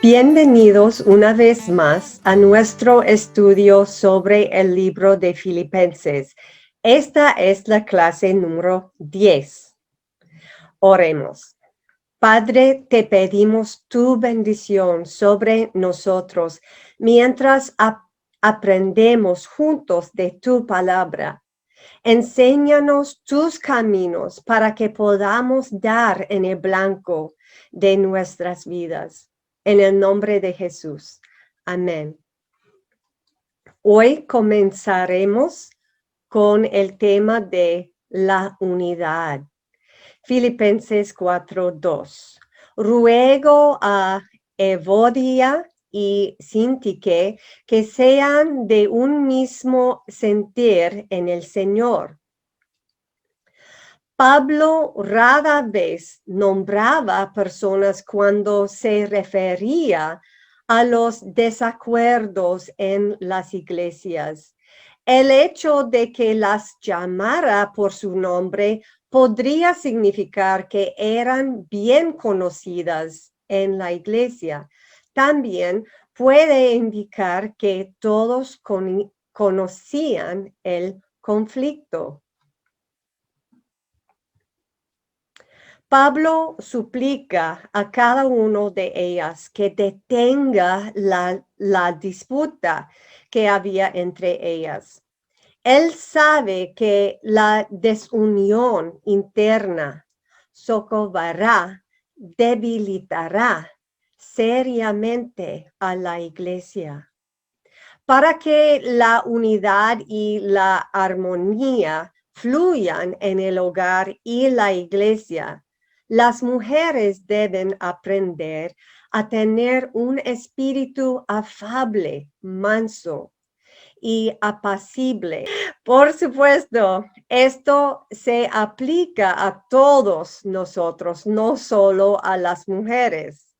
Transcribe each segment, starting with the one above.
Bienvenidos una vez más a nuestro estudio sobre el libro de Filipenses. Esta es la clase número 10. Oremos. Padre, te pedimos tu bendición sobre nosotros mientras aprendemos juntos de tu palabra. Enséñanos tus caminos para que podamos dar en el blanco de nuestras vidas. En el nombre de Jesús. Amén. Hoy comenzaremos con el tema de la unidad. Filipenses 4:2. Ruego a Evodia y Sintique que sean de un mismo sentir en el Señor. Pablo rara vez nombraba personas cuando se refería a los desacuerdos en las iglesias. El hecho de que las llamara por su nombre podría significar que eran bien conocidas en la iglesia. También puede indicar que todos conocían el conflicto. Pablo suplica a cada uno de ellas que detenga la disputa que había entre ellas. Él sabe que la desunión interna socavará, debilitará seriamente a la iglesia. Para que la unidad y la armonía fluyan en el hogar y la iglesia, las mujeres deben aprender a tener un espíritu afable, manso y apacible. Por supuesto, esto se aplica a todos nosotros, no solo a las mujeres.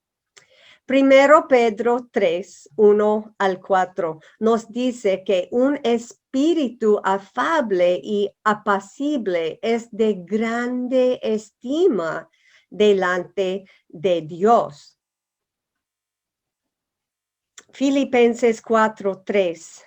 Primero Pedro 3, 1-4 nos dice que un espíritu afable y apacible es de grande estima delante de Dios. Filipenses 4:3.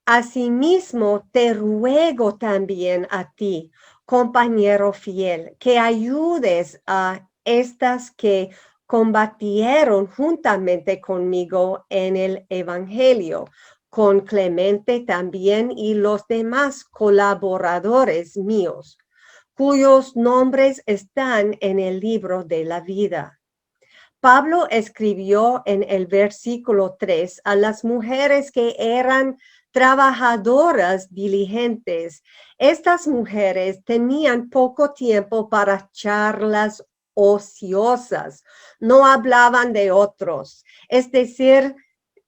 Asimismo, te ruego también a ti, compañero fiel, que ayudes a estas que combatieron juntamente conmigo en el Evangelio, con Clemente también y los demás colaboradores míos, cuyos nombres están en el libro de la vida. Pablo escribió en el versículo 3 a las mujeres que eran trabajadoras diligentes. Estas mujeres tenían poco tiempo para charlas ociosas, no hablaban de otros, es decir,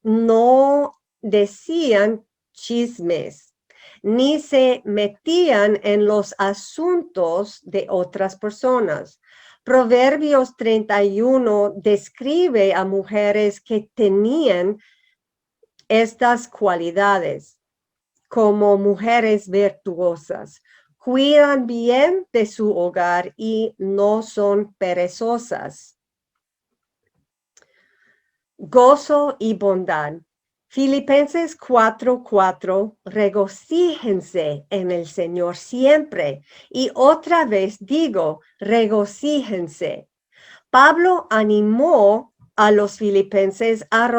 no decían chismes, ni se metían en los asuntos de otras personas. Proverbios 31 describe a mujeres que tenían estas cualidades como mujeres virtuosas. Cuidan bien de su hogar y no son perezosas. Gozo y bondad. Filipenses 4:4, regocíjense en el Señor siempre. Y otra vez digo, regocíjense. Pablo animó a los filipenses a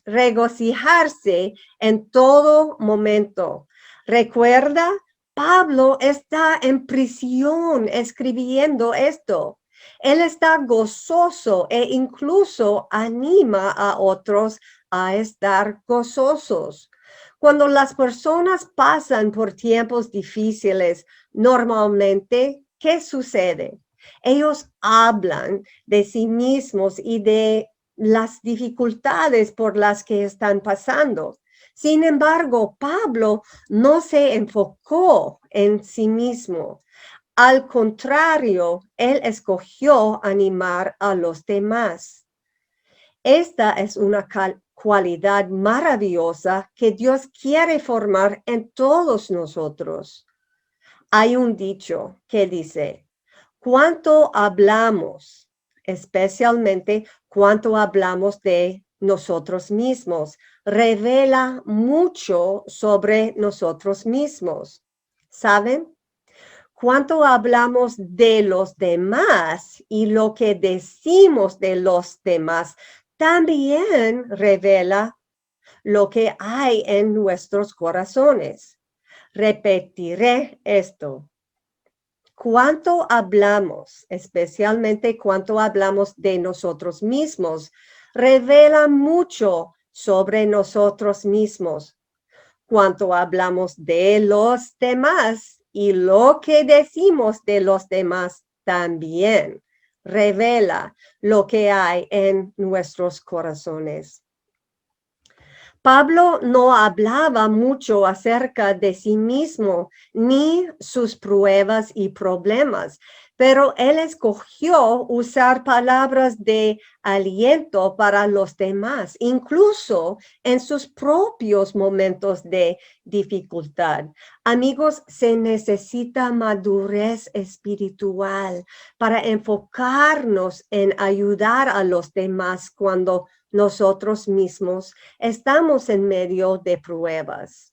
regocijarse en todo momento. Recuerda, Pablo está en prisión escribiendo esto. Él está gozoso e incluso anima a otros a estar gozosos. Cuando las personas pasan por tiempos difíciles, normalmente, ¿qué sucede? Ellos hablan de sí mismos y de las dificultades por las que están pasando. Sin embargo, Pablo no se enfocó en sí mismo. Al contrario, él escogió animar a los demás. Esta es una cualidad maravillosa que Dios quiere formar en todos nosotros. Hay un dicho que dice, ¿cuánto hablamos? especialmente cuando hablamos de nosotros mismos. Revela mucho sobre nosotros mismos. ¿Saben? Cuando hablamos de los demás y lo que decimos de los demás, también revela lo que hay en nuestros corazones. Repetiré esto. Cuánto hablamos, especialmente cuánto hablamos de nosotros mismos, revela mucho sobre nosotros mismos. Cuánto hablamos de los demás y lo que decimos de los demás también revela lo que hay en nuestros corazones. Pablo no hablaba mucho acerca de sí mismo ni sus pruebas y problemas, pero él escogió usar palabras de aliento para los demás, incluso en sus propios momentos de dificultad. Amigos, se necesita madurez espiritual para enfocarnos en ayudar a los demás cuando nosotros mismos estamos en medio de pruebas.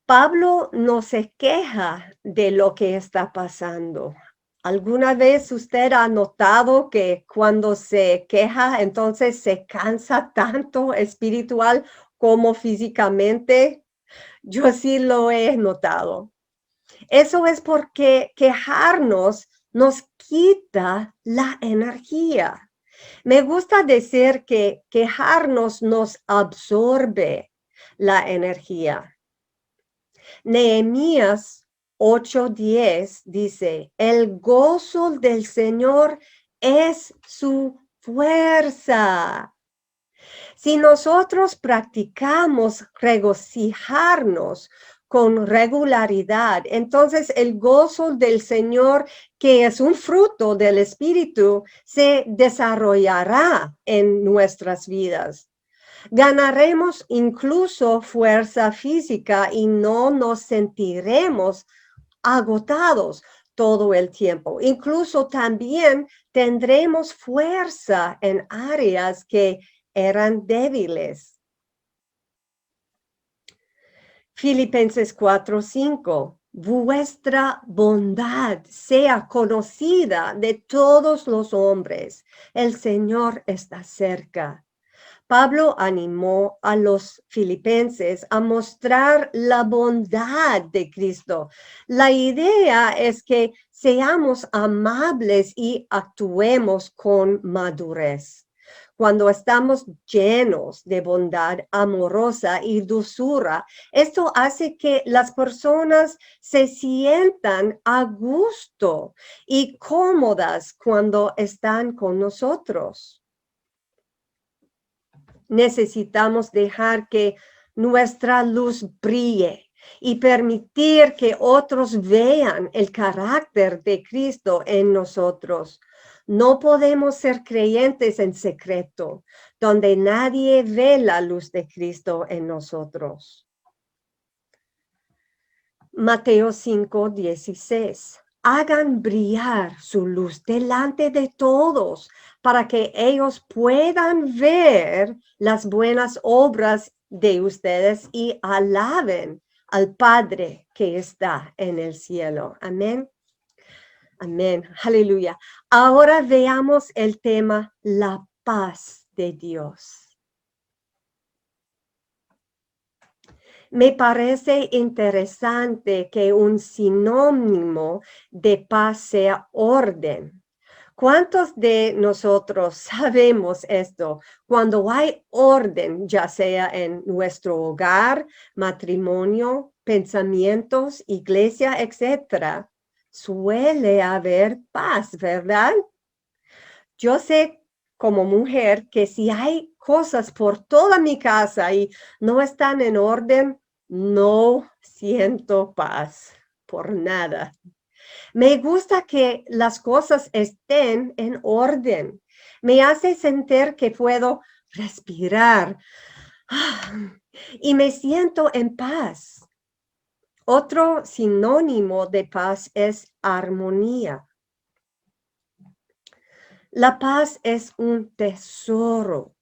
Pablo no se queja de lo que está pasando. ¿Alguna vez usted ha notado que cuando se queja, entonces se cansa tanto espiritual como físicamente? Yo sí lo he notado. Eso es porque quejarnos nos quita la energía. Me gusta decir que quejarnos nos absorbe la energía. Nehemías 8:10 dice, el gozo del Señor es su fuerza. Si nosotros practicamos regocijarnos con regularidad, entonces el gozo del Señor, que es un fruto del Espíritu, se desarrollará en nuestras vidas. Ganaremos incluso fuerza física y no nos sentiremos agotados todo el tiempo. Incluso también tendremos fuerza en áreas que eran débiles. Filipenses 4:5. Vuestra bondad sea conocida de todos los hombres. El Señor está cerca. Pablo animó a los filipenses a mostrar la bondad de Cristo. La idea es que seamos amables y actuemos con madurez. Cuando estamos llenos de bondad amorosa y dulzura, esto hace que las personas se sientan a gusto y cómodas cuando están con nosotros. Necesitamos dejar que nuestra luz brille y permitir que otros vean el carácter de Cristo en nosotros. No podemos ser creyentes en secreto, donde nadie ve la luz de Cristo en nosotros. Mateo 5:16. Hagan brillar su luz delante de todos para que ellos puedan ver las buenas obras de ustedes y alaben al Padre que está en el cielo. Amén. Amén. Aleluya. Ahora veamos el tema, la paz de Dios. Me parece interesante que un sinónimo de paz sea orden. ¿Cuántos de nosotros sabemos esto? Cuando hay orden, ya sea en nuestro hogar, matrimonio, pensamientos, iglesia, etcétera, suele haber paz, ¿verdad? Yo sé como mujer que si hay cosas por toda mi casa y no están en orden, no siento paz por nada. Me gusta que las cosas estén en orden. Me hace sentir que puedo respirar y me siento en paz. Otro sinónimo de paz es armonía. La paz es un tesoro.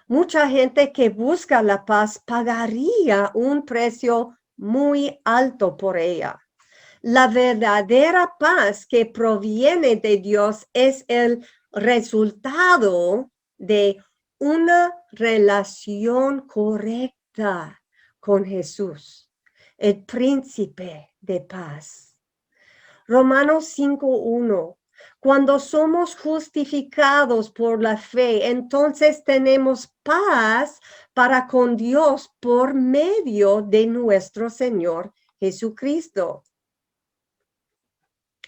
Mucha gente que busca la paz pagaría un precio muy alto por ella. La verdadera paz que proviene de Dios es el resultado de una relación correcta con Jesús, el príncipe de paz. Romanos 5:1. Cuando somos justificados por la fe, entonces tenemos paz para con Dios por medio de nuestro Señor Jesucristo.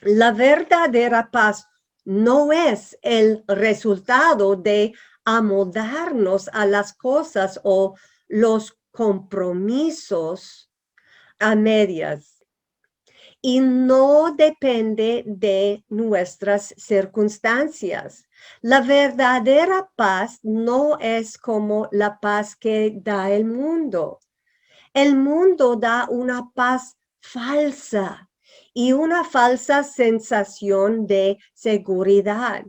La verdadera paz no es el resultado de amoldarnos a las cosas o los compromisos a medias y no depende de nuestras circunstancias. La verdadera paz no es como la paz que da el mundo. El mundo da una paz falsa y una falsa sensación de seguridad.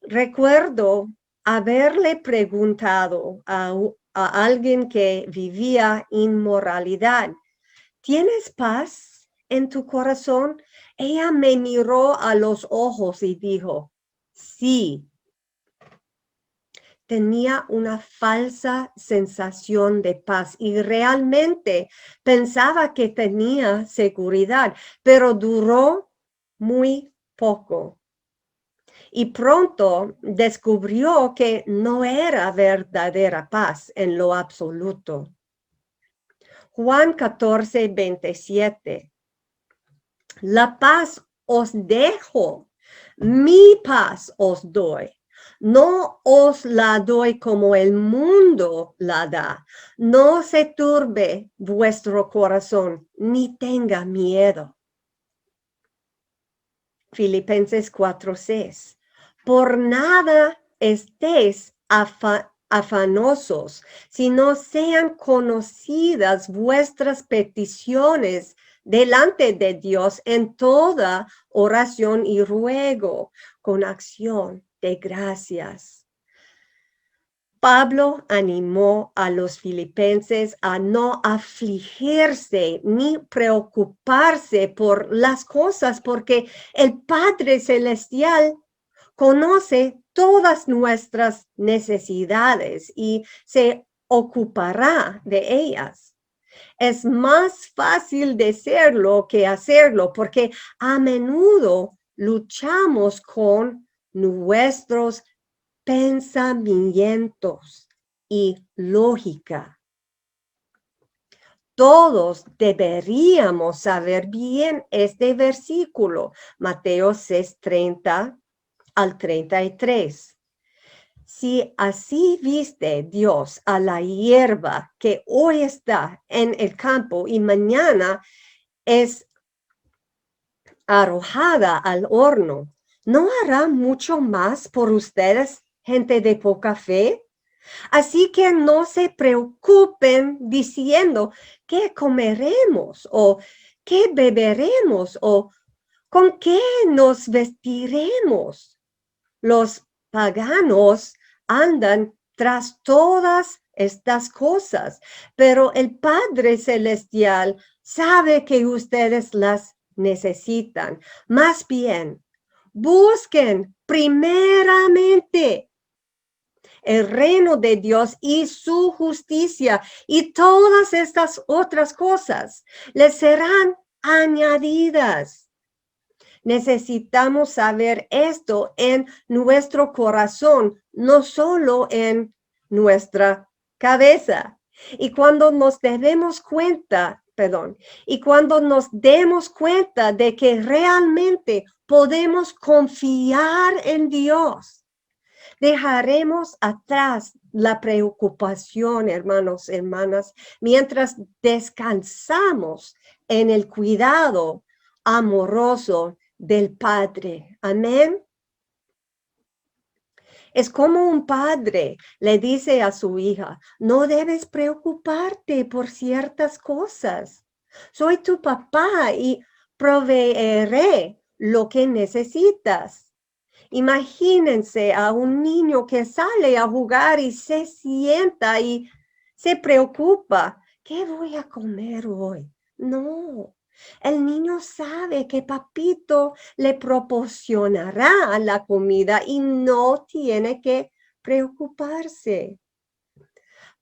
Recuerdo haberle preguntado a alguien que vivía inmoralidad, ¿tienes paz en tu corazón? Ella me miró a los ojos y dijo, sí. Tenía una falsa sensación de paz y realmente pensaba que tenía seguridad, pero duró muy poco. Y pronto descubrió que no era verdadera paz en lo absoluto. Juan 14:27. La paz os dejo, mi paz os doy. No os la doy como el mundo la da. No se turbe vuestro corazón, ni tenga miedo. Filipenses 4:6. Por nada estéis afanosos, sino sean conocidas vuestras peticiones delante de Dios en toda oración y ruego, con acción de gracias. Pablo animó a los filipenses a no afligirse ni preocuparse por las cosas, porque el Padre Celestial conoce todas nuestras necesidades y se ocupará de ellas. Es más fácil decirlo que hacerlo, porque a menudo luchamos con nuestros pensamientos y lógica. Todos deberíamos saber bien este versículo, Mateo 6:30 al 33. Si así viste Dios a la hierba que hoy está en el campo y mañana es arrojada al horno, ¿no hará mucho más por ustedes, gente de poca fe? Así que no se preocupen diciendo qué comeremos o qué beberemos o con qué nos vestiremos. Los paganos andan tras todas estas cosas, pero el Padre Celestial sabe que ustedes las necesitan. Más bien, busquen primeramente el reino de Dios y su justicia, y todas estas otras cosas les serán añadidas. Necesitamos saber esto en nuestro corazón, no solo en nuestra cabeza. Y cuando nos demos cuenta de que realmente podemos confiar en Dios, dejaremos atrás la preocupación, hermanos, hermanas, mientras descansamos en el cuidado amoroso del Padre. Amén. Es como un padre le dice a su hija, no debes preocuparte por ciertas cosas. Soy tu papá y proveeré lo que necesitas. Imagínense a un niño que sale a jugar y se sienta y se preocupa. ¿Qué voy a comer hoy? No. El niño sabe que papito le proporcionará la comida y no tiene que preocuparse.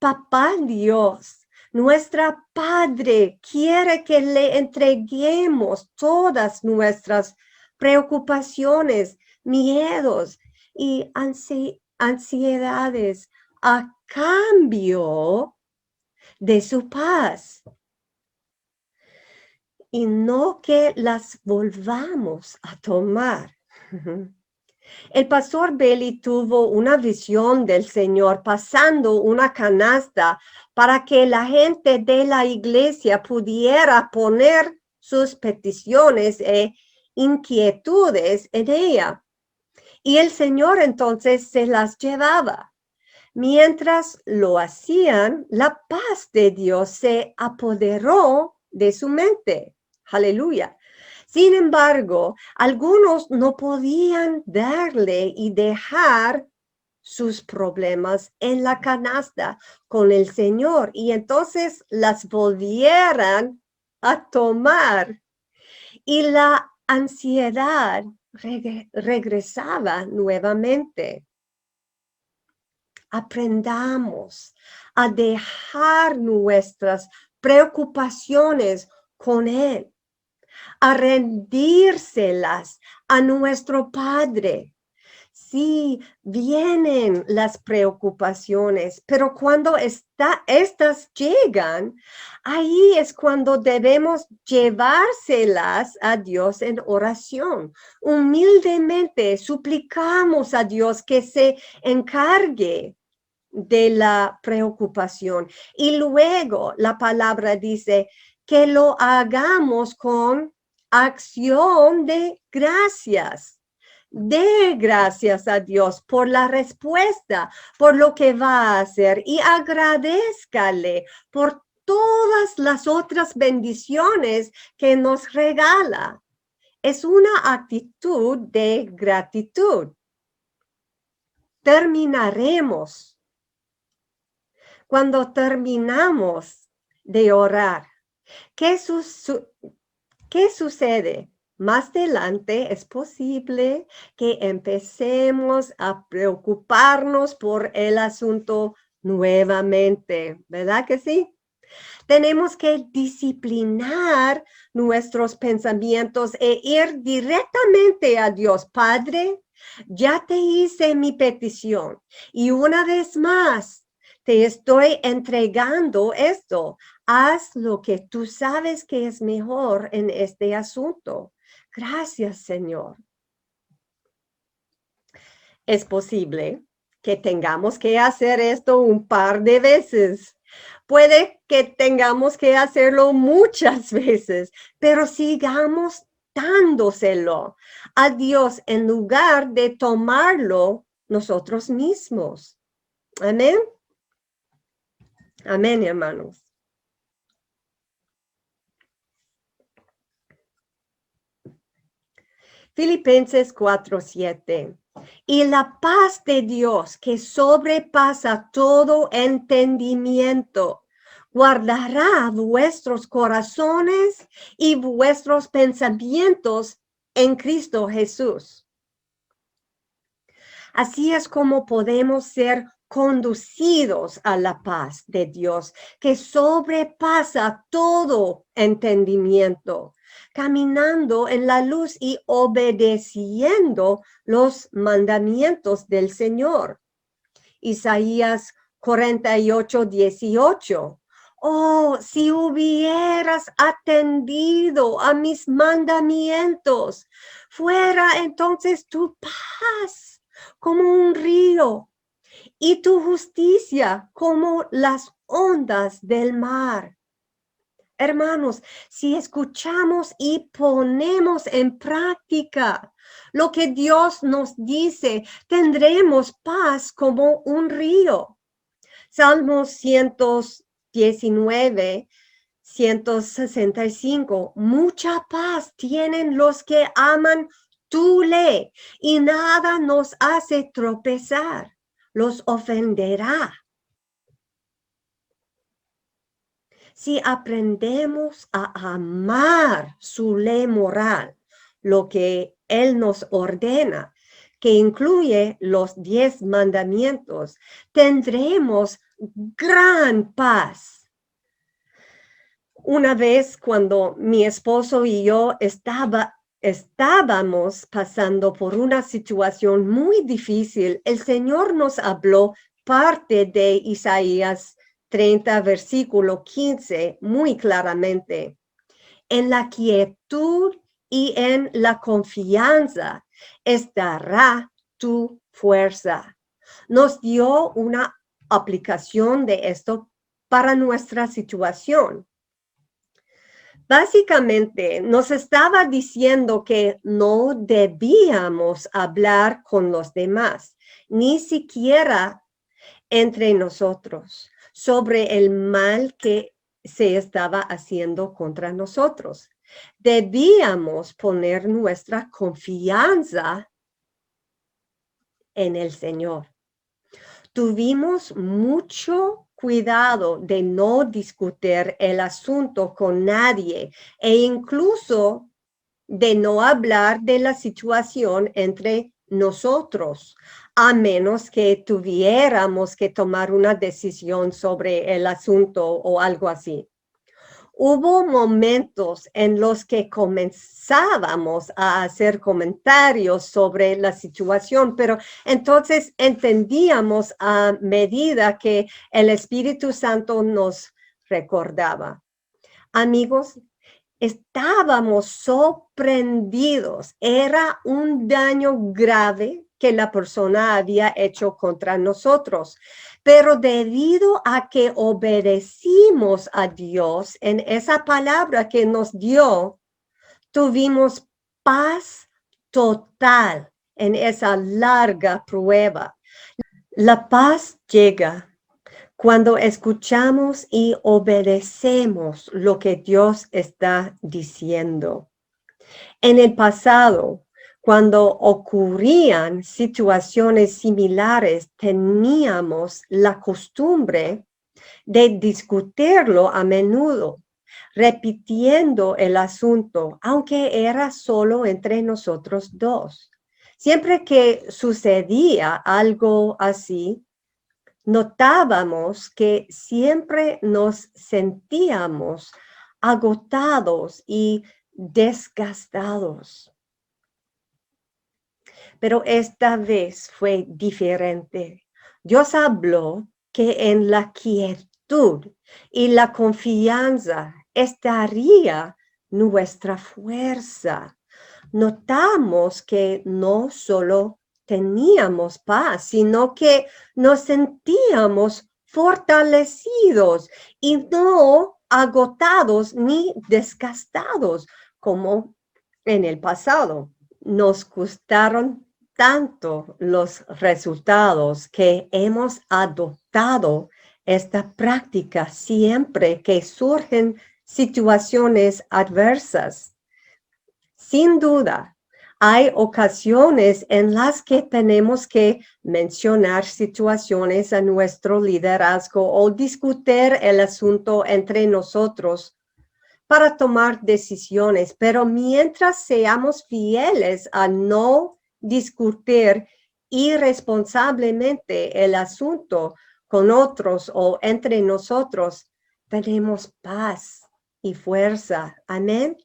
Papá Dios, nuestra Padre, quiere que le entreguemos todas nuestras preocupaciones, miedos y ansiedades a cambio de su paz y no que las volvamos a tomar. El pastor Bailey tuvo una visión del Señor pasando una canasta para que la gente de la iglesia pudiera poner sus peticiones e inquietudes en ella. Y el Señor entonces se las llevaba. Mientras lo hacían, la paz de Dios se apoderó de su mente. Aleluya. Sin embargo, algunos no podían darle y dejar sus problemas en la canasta con el Señor y entonces las volvieran a tomar y la ansiedad regresaba nuevamente. Aprendamos a dejar nuestras preocupaciones con Él, a rendírselas a nuestro Padre. Sí, vienen las preocupaciones, pero cuando estas llegan, ahí es cuando debemos llevárselas a Dios en oración. Humildemente suplicamos a Dios que se encargue de la preocupación. Y luego la palabra dice que lo hagamos con acción de gracias. Dé gracias a Dios por la respuesta, por lo que va a hacer y agradézcale por todas las otras bendiciones que nos regala. Es una actitud de gratitud. Terminaremos cuando terminamos de orar. ¿Qué sucede? Más adelante es posible que empecemos a preocuparnos por el asunto nuevamente, ¿verdad que sí? Tenemos que disciplinar nuestros pensamientos e ir directamente a Dios. Padre, ya te hice mi petición y una vez más te estoy entregando esto. Haz lo que tú sabes que es mejor en este asunto. Gracias, Señor. Es posible que tengamos que hacer esto un par de veces. Puede que tengamos que hacerlo muchas veces, pero sigamos dándoselo a Dios en lugar de tomarlo nosotros mismos. Amén. Amén, hermanos. Filipenses 4:7. Y la paz de Dios, que sobrepasa todo entendimiento, guardará vuestros corazones y vuestros pensamientos en Cristo Jesús. Así es como podemos ser conducidos a la paz de Dios, que sobrepasa todo entendimiento, caminando en la luz y obedeciendo los mandamientos del Señor. Isaías 48:18. Oh, si hubieras atendido a mis mandamientos, fuera entonces tu paz como un río y tu justicia como las ondas del mar. Hermanos, si escuchamos y ponemos en práctica lo que Dios nos dice, tendremos paz como un río. Salmos 119, 165. Mucha paz tienen los que aman Tú lee y nada nos hace tropezar, los ofenderá. Si aprendemos a amar su ley moral, lo que Él nos ordena, que incluye los 10 mandamientos, tendremos gran paz. Una vez cuando mi esposo y yo estábamos pasando por una situación muy difícil, el Señor nos habló parte de Isaías 30, versículo 15, muy claramente. En la quietud y en la confianza estará tu fuerza. Nos dio una aplicación de esto para nuestra situación. Básicamente nos estaba diciendo que no debíamos hablar con los demás, ni siquiera entre nosotros, sobre el mal que se estaba haciendo contra nosotros. Debíamos poner nuestra confianza en el Señor. Tuvimos mucho cuidado de no discutir el asunto con nadie e incluso de no hablar de la situación entre nosotros, a menos que tuviéramos que tomar una decisión sobre el asunto o algo así. Hubo momentos en los que comenzábamos a hacer comentarios sobre la situación, pero entonces entendíamos a medida que el Espíritu Santo nos recordaba. Amigos, estábamos sorprendidos. Era un daño grave que la persona había hecho contra nosotros. Pero debido a que obedecimos a Dios en esa palabra que nos dio, tuvimos paz total en esa larga prueba. La paz llega cuando escuchamos y obedecemos lo que Dios está diciendo. En el pasado, cuando ocurrían situaciones similares, teníamos la costumbre de discutirlo a menudo, repitiendo el asunto, aunque era solo entre nosotros dos. Siempre que sucedía algo así, notábamos que siempre nos sentíamos agotados y desgastados. Pero esta vez fue diferente. Dios habló que en la quietud y la confianza estaría nuestra fuerza. Notamos que no solo teníamos paz, sino que nos sentíamos fortalecidos y no agotados ni desgastados como en el pasado. Nos gustaron tanto los resultados que hemos adoptado esta práctica siempre que surgen situaciones adversas. Sin duda, hay ocasiones en las que tenemos que mencionar situaciones a nuestro liderazgo o discutir el asunto entre nosotros para tomar decisiones, pero mientras seamos fieles a no discutir irresponsablemente el asunto con otros o entre nosotros, tenemos paz y fuerza. Amén.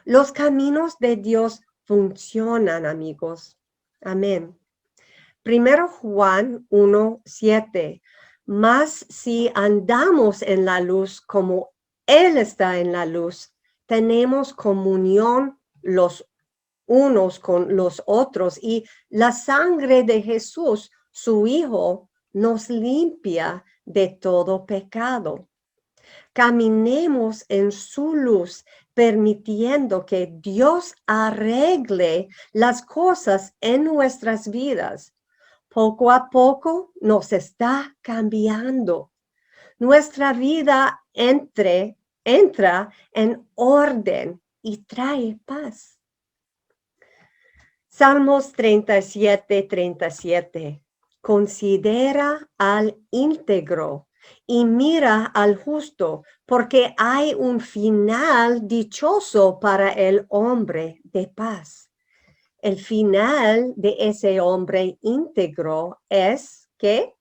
Los caminos de Dios funcionan, amigos. Amén. Primero Juan 1:7. Mas si andamos en la luz como Él está en la luz, tenemos comunión los unos con los otros y la sangre de Jesús, su Hijo, nos limpia de todo pecado. Caminemos en su luz, permitiendo que Dios arregle las cosas en nuestras vidas. Poco a poco nos está cambiando. Nuestra vida entra en orden y trae paz. Salmos 37:37. Considera al íntegro y mira al justo, porque hay un final dichoso para el hombre de paz. El final de ese hombre íntegro es ¿qué?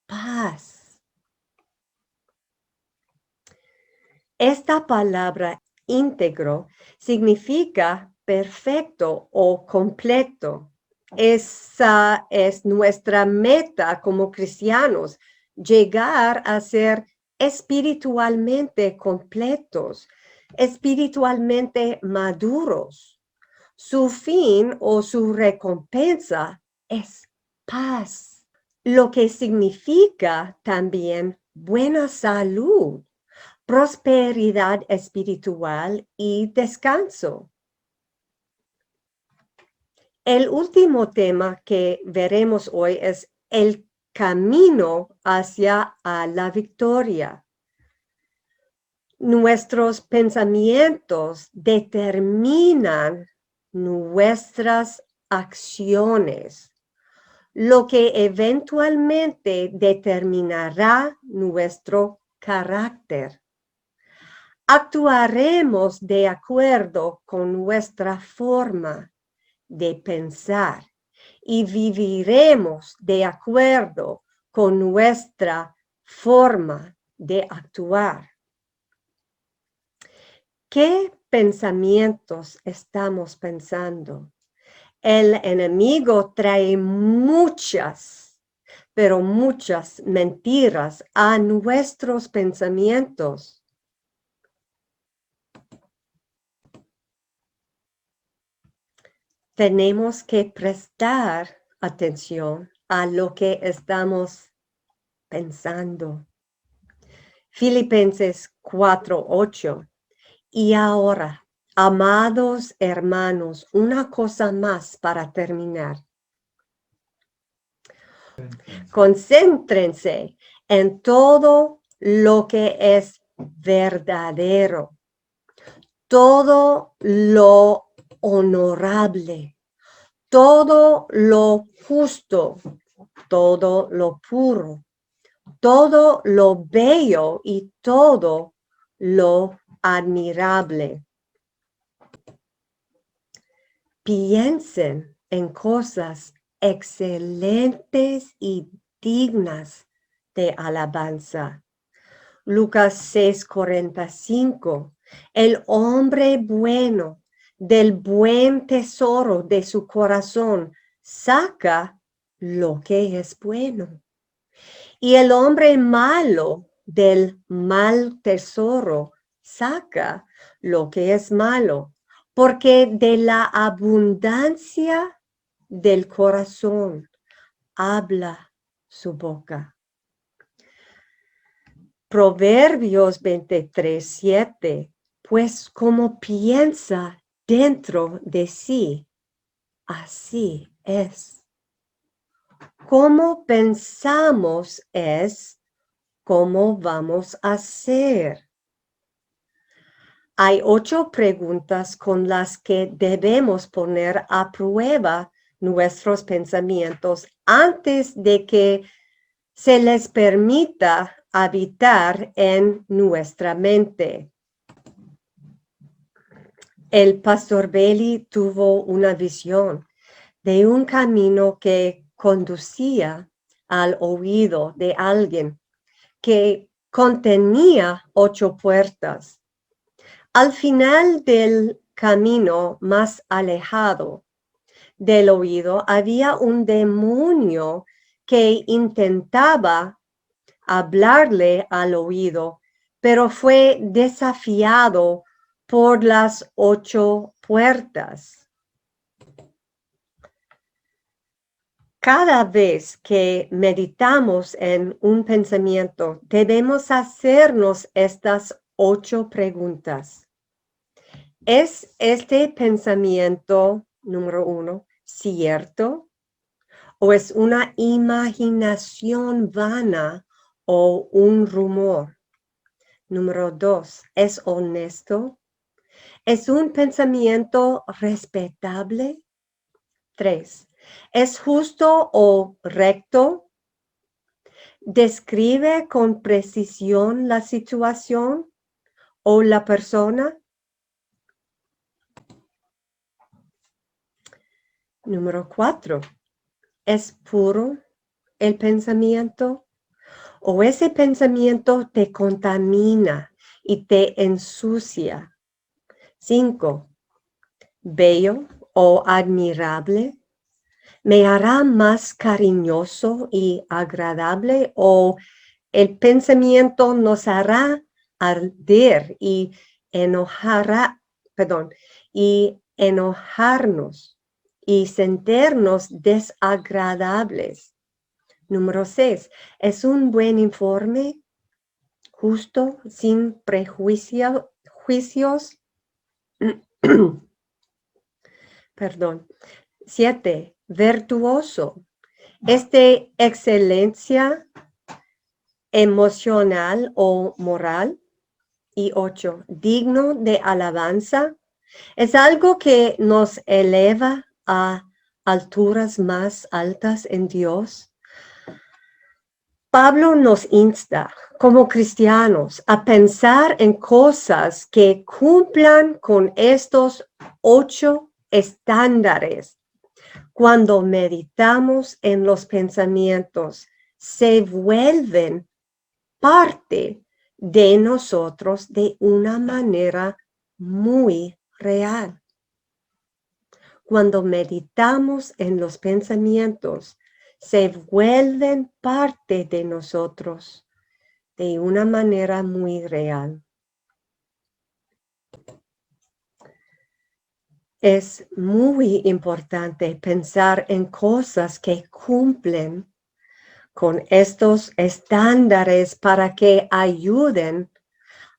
Paz. Esta palabra íntegro significa perfecto o completo. Esa es nuestra meta como cristianos, llegar a ser espiritualmente completos, espiritualmente maduros. Su fin o su recompensa es paz, lo que significa también buena salud, prosperidad espiritual y descanso. El último tema que veremos hoy es el camino hacia la victoria. Nuestros pensamientos determinan nuestras acciones, lo que eventualmente determinará nuestro carácter. Actuaremos de acuerdo con nuestra forma de pensar y viviremos de acuerdo con nuestra forma de actuar. ¿Qué pensamientos estamos pensando? El enemigo trae muchas, pero muchas mentiras a nuestros pensamientos. Tenemos que prestar atención a lo que estamos pensando. Filipenses 4:8. Y ahora, amados hermanos, una cosa más para terminar. Concéntrense en todo lo que es verdadero, todo lo honorable, todo lo justo, todo lo puro, todo lo bello y todo lo admirable. Piensen en cosas excelentes y dignas de alabanza. Lucas 6:45. El hombre bueno del buen tesoro de su corazón saca lo que es bueno. Y el hombre malo del mal tesoro saca lo que es malo, porque de la abundancia del corazón habla su boca. Proverbios 23:7, pues como piensa dentro de sí, así es. Como pensamos es como vamos a ser. Hay 8 preguntas con las que debemos poner a prueba nuestros pensamientos antes de que se les permita habitar en nuestra mente. El pastor Bailey tuvo una visión de un camino que conducía al oído de alguien que contenía 8 puertas. Al final del camino más alejado del oído había un demonio que intentaba hablarle al oído, pero fue desafiado por las 8 puertas. Cada vez que meditamos en un pensamiento, debemos hacernos estas 8 preguntas. ¿Es este pensamiento, número 1, cierto? ¿O es una imaginación vana o un rumor? Número 2, ¿es honesto? ¿Es un pensamiento respetable? 3. ¿Es justo o recto? ¿Describe con precisión la situación o la persona? Número 4. ¿Es puro el pensamiento? ¿O ese pensamiento te contamina y te ensucia? 5. ¿Bello o admirable? ¿Me hará más cariñoso y agradable o el pensamiento nos hará arder y enojarnos y sentirnos desagradables? Número 6. ¿Es un buen informe justo, sin juicios? Perdón. 7. Virtuoso. ¿Es de excelencia emocional o moral? Y 8. Digno de alabanza. ¿Es algo que nos eleva a alturas más altas en Dios? Pablo nos insta como cristianos a pensar en cosas que cumplan con estos 8 estándares. Cuando meditamos en los pensamientos, se vuelven parte de nosotros de una manera muy real. Cuando meditamos en los pensamientos, se vuelven parte de nosotros de una manera muy real. Es muy importante pensar en cosas que cumplen con estos estándares para que ayuden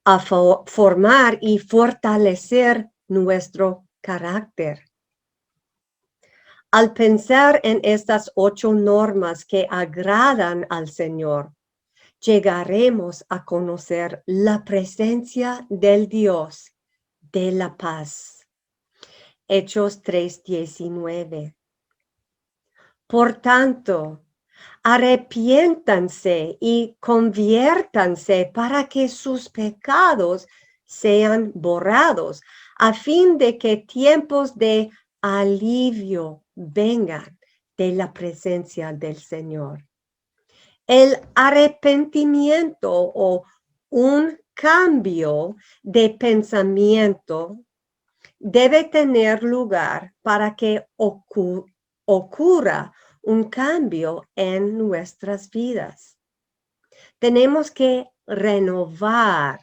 a formar y fortalecer nuestro carácter. Al pensar en estas 8 normas que agradan al Señor, llegaremos a conocer la presencia del Dios de la paz. Hechos 3:19. Por tanto, arrepiéntanse y conviértanse para que sus pecados sean borrados, a fin de que tiempos de alivio vengan de la presencia del Señor. El arrepentimiento o un cambio de pensamiento debe tener lugar para que ocurra un cambio en nuestras vidas. Tenemos que renovar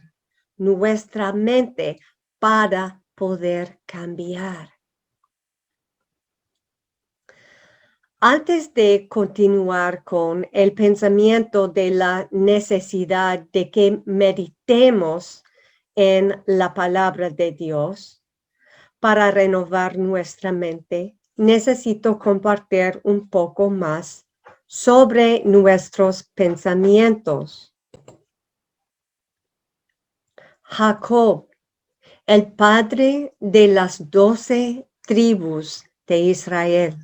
nuestra mente para poder cambiar. Antes de continuar con el pensamiento de la necesidad de que meditemos en la palabra de Dios para renovar nuestra mente, necesito compartir un poco más sobre nuestros pensamientos. Jacob, el padre de las 12 tribus de Israel,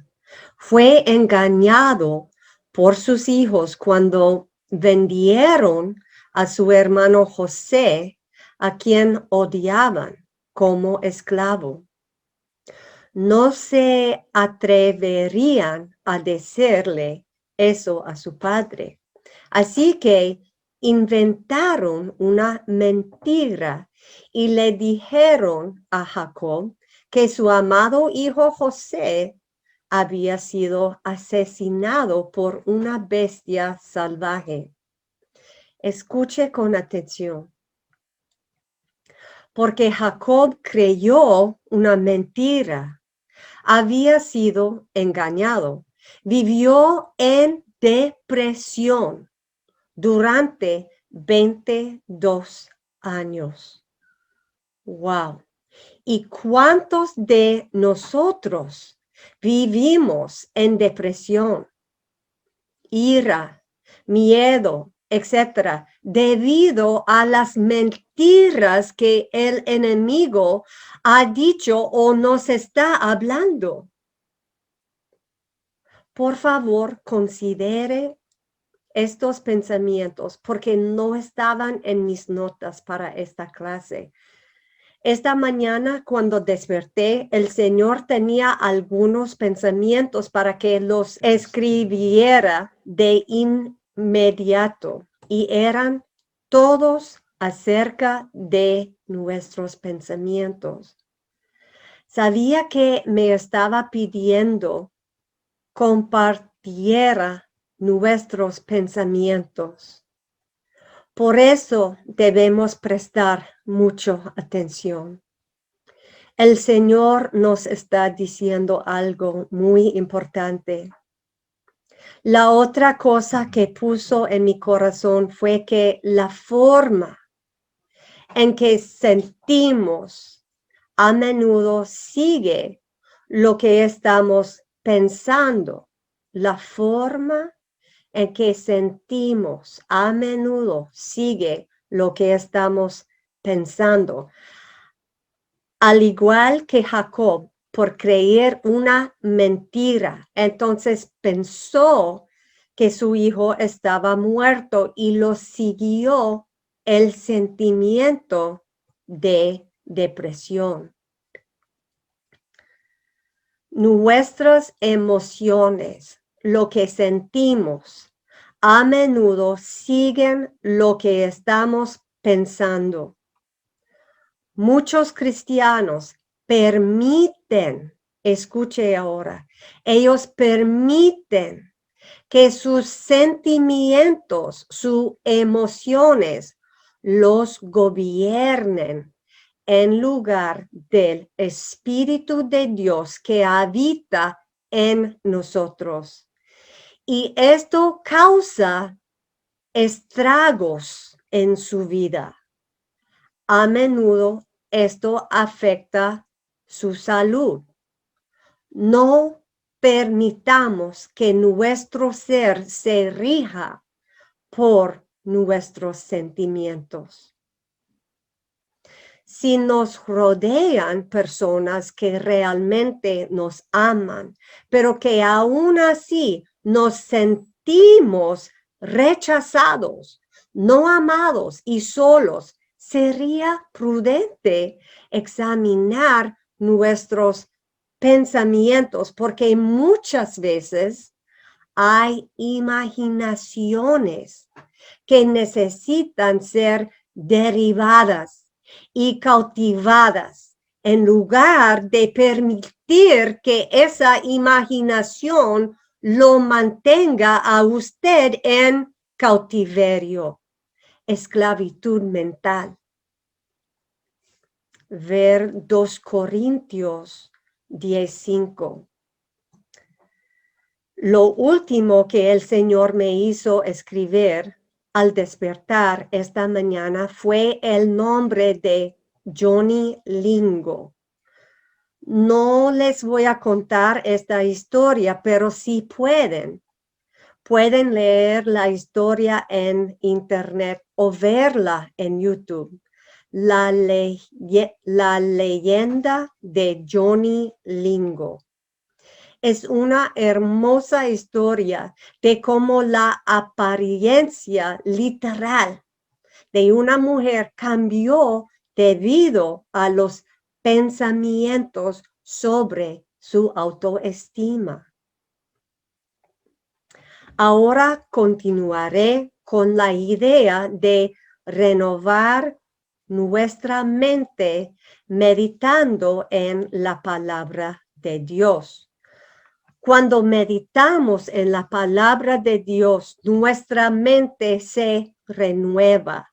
fue engañado por sus hijos cuando vendieron a su hermano José, a quien odiaban como esclavo. No se atreverían a decirle eso a su padre. Así que inventaron una mentira y le dijeron a Jacob que su amado hijo José había sido asesinado por una bestia salvaje. Escuche con atención. Porque Jacob creyó una mentira, había sido engañado, vivió en depresión durante 22 años. Wow. ¿Y cuántos de nosotros vivimos en depresión, ira, miedo, etcétera, debido a las mentiras que el enemigo ha dicho o nos está hablando? Por favor, considere estos pensamientos porque no estaban en mis notas para esta clase. Esta mañana, cuando desperté, el Señor tenía algunos pensamientos para que los escribiera de inmediato y eran todos acerca de nuestros pensamientos. Sabía que me estaba pidiendo compartiera nuestros pensamientos. Por eso debemos prestar mucha atención. El Señor nos está diciendo algo muy importante. La otra cosa que puso en mi corazón fue que la forma en que sentimos a menudo sigue lo que estamos pensando. La forma en que sentimos a menudo sigue lo que estamos pensando. Al igual que Jacob, por creer una mentira, entonces pensó que su hijo estaba muerto y lo siguió el sentimiento de depresión. Nuestras emociones, lo que sentimos, a menudo siguen lo que estamos pensando. Muchos cristianos permiten, escuche ahora, ellos permiten que sus sentimientos, sus emociones, los gobiernen en lugar del Espíritu de Dios que habita en nosotros. Y esto causa estragos en su vida. A menudo esto afecta su salud. No permitamos que nuestro ser se rija por nuestros sentimientos. Si nos rodean personas que realmente nos aman, pero que aún así nos sentimos rechazados, no amados y solos, sería prudente examinar nuestros pensamientos porque muchas veces hay imaginaciones que necesitan ser derivadas y cautivadas en lugar de permitir que esa imaginación lo mantenga a usted en cautiverio, esclavitud mental. Ver 2 Corintios 10:5. Lo último que el Señor me hizo escribir al despertar esta mañana fue el nombre de Johnny Lingo. No les voy a contar esta historia, pero si pueden leer la historia en internet o verla en YouTube. La leyenda de Johnny Lingo. Es una hermosa historia de cómo la apariencia literal de una mujer cambió debido a los pensamientos sobre su autoestima. Ahora continuaré con la idea de renovar nuestra mente meditando en la palabra de Dios. Cuando meditamos en la palabra de Dios, nuestra mente se renueva.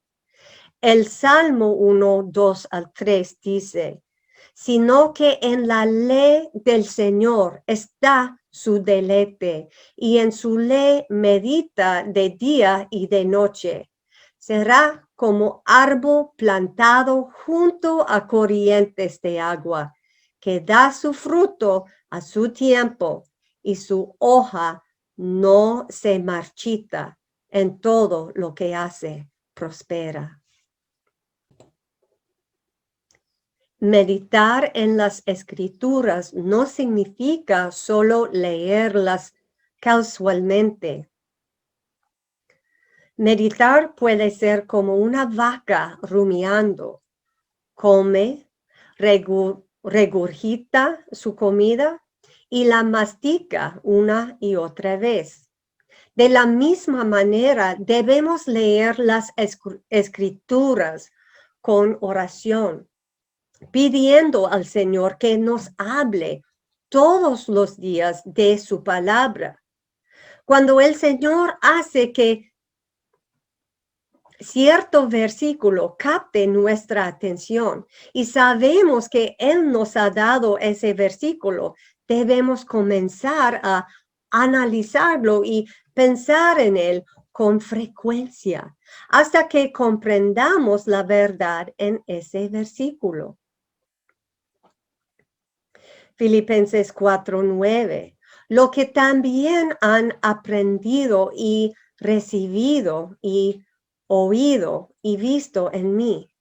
El Salmo 1, 2 al 3 dice, sino que en la ley del Señor está su deleite, y en su ley medita de día y de noche. Será como árbol plantado junto a corrientes de agua, que da su fruto a su tiempo, y su hoja no se marchita. En todo lo que hace, prospera. Meditar en las escrituras no significa solo leerlas casualmente. Meditar puede ser como una vaca rumiando. Come, regurgita su comida y la mastica una y otra vez. De la misma manera, debemos leer las escrituras con oración, pidiendo al Señor que nos hable todos los días de su palabra. Cuando el Señor hace que cierto versículo capte nuestra atención y sabemos que Él nos ha dado ese versículo, debemos comenzar a analizarlo y pensar en él con frecuencia hasta que comprendamos la verdad en ese versículo. Filipenses 4:9. Lo que también han aprendido y recibido y oído y visto en mí.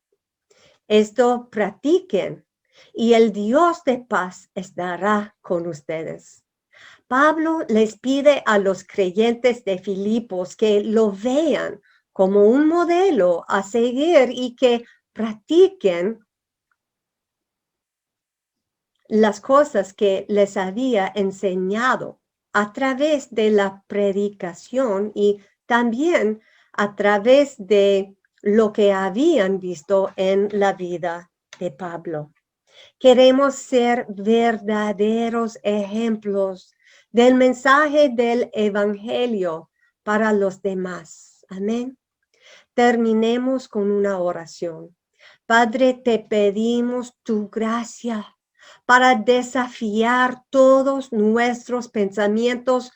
Esto practiquen y el Dios de paz estará con ustedes. Pablo les pide a los creyentes de Filipos que lo vean como un modelo a seguir y que practiquen las cosas que les había enseñado a través de la predicación y también a través de lo que habían visto en la vida de Pablo. Queremos ser verdaderos ejemplos del mensaje del Evangelio para los demás. Amén. Terminemos con una oración. Padre, te pedimos tu gracia para desafiar todos nuestros pensamientos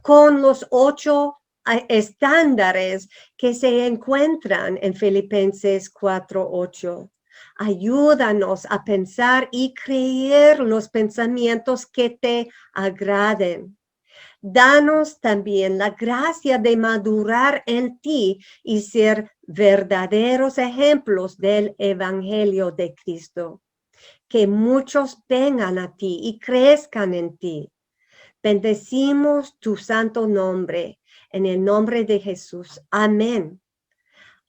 con los 8 estándares que se encuentran en Filipenses 4:8. Ayúdanos a pensar y creer los pensamientos que te agraden. Danos también la gracia de madurar en ti y ser verdaderos ejemplos del Evangelio de Cristo. Que muchos vengan a ti y crezcan en ti. Bendecimos tu santo nombre, en el nombre de Jesús. Amén.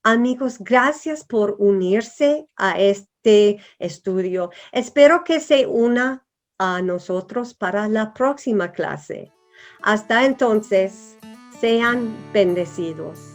Amigos, gracias por unirse a este estudio. Espero que se una a nosotros para la próxima clase. Hasta entonces, sean bendecidos.